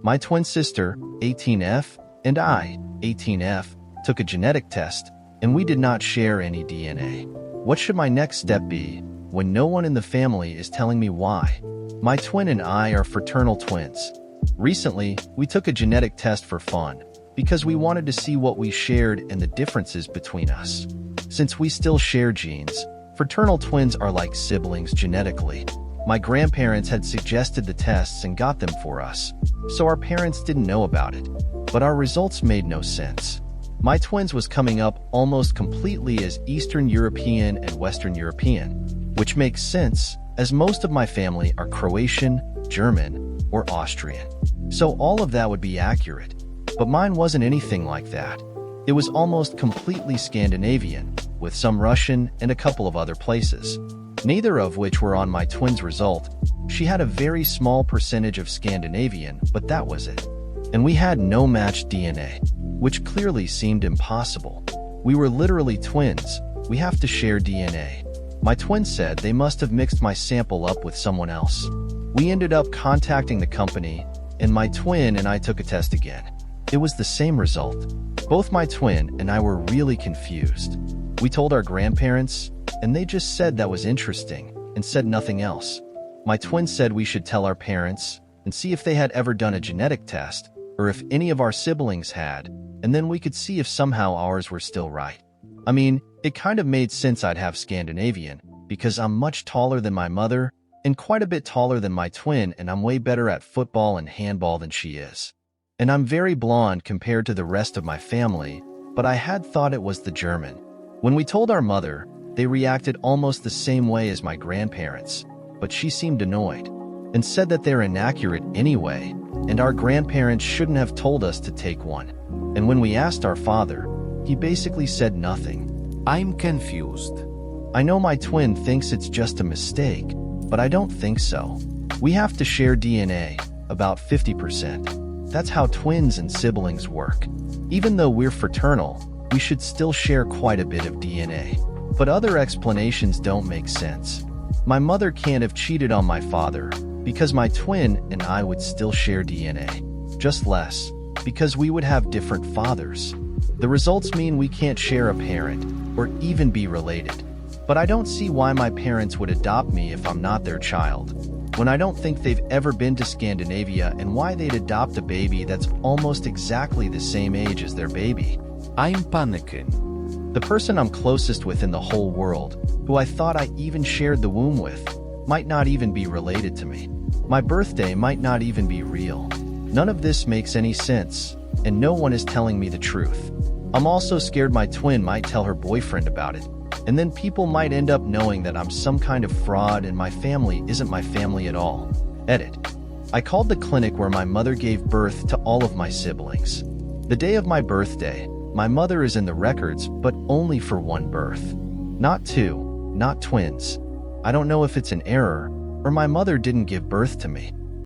My twin sister, 18F, and I, 18F, took a genetic test, and we did not share any DNA. What should my next step be when no one in the family is telling me why? My twin and I are fraternal twins. Recently, we took a genetic test for fun because we wanted to see what we shared and the differences between us. Since we still share genes, fraternal twins are like siblings genetically. My grandparents had suggested the tests and got them for us, so our parents didn't know about it, but our results made no sense. My twins was coming up almost completely as Eastern European and Western European, which makes sense as most of my family are Croatian, German, or Austrian. So all of that would be accurate, but mine wasn't anything like that. It was almost completely Scandinavian, with some Russian and a couple of other places, neither of which were on my twin's result. She had a very small percentage of Scandinavian, but that was it. And we had no matched DNA, which clearly seemed impossible. We were literally twins. We have to share DNA. My twin said they must have mixed my sample up with someone else. We ended up contacting the company, and my twin and I took a test again. It was the same result. Both my twin and I were really confused. We told our grandparents, and they just said that was interesting and said nothing else. My twin said we should tell our parents and see if they had ever done a genetic test or if any of our siblings had, and then we could see if somehow ours were still right. I mean, it kind of made sense I'd have Scandinavian because I'm much taller than my mother and quite a bit taller than my twin, and I'm way better at football and handball than she is. And I'm very blonde compared to the rest of my family, but I had thought it was the German. When we told our mother, they reacted almost the same way as my grandparents, but she seemed annoyed and said that they're inaccurate anyway, and our grandparents shouldn't have told us to take one. And when we asked our father, he basically said nothing. I'm confused. I know my twin thinks it's just a mistake, but I don't think so. We have to share DNA, about 50%. That's how twins and siblings work. Even though we're fraternal, we should still share quite a bit of DNA. But other explanations don't make sense. My mother can't have cheated on my father, because my twin and I would still share DNA. Just less, because we would have different fathers. The results mean we can't share a parent, or even be related. But I don't see why my parents would adopt me if I'm not their child, when I don't think they've ever been to Scandinavia, and why they'd adopt a baby that's almost exactly the same age as their baby. I'm panicking. The person I'm closest with in the whole world, who I thought I even shared the womb with, might not even be related to me. My birthday might not even be real. None of this makes any sense, and no one is telling me the truth. I'm also scared my twin might tell her boyfriend about it, and then people might end up knowing that I'm some kind of fraud and my family isn't my family at all. Edit. I called the clinic where my mother gave birth to all of my siblings. The day of my birthday, my mother is in the records, but only for one birth. Not two, not twins. I don't know if it's an error, or my mother didn't give birth to me.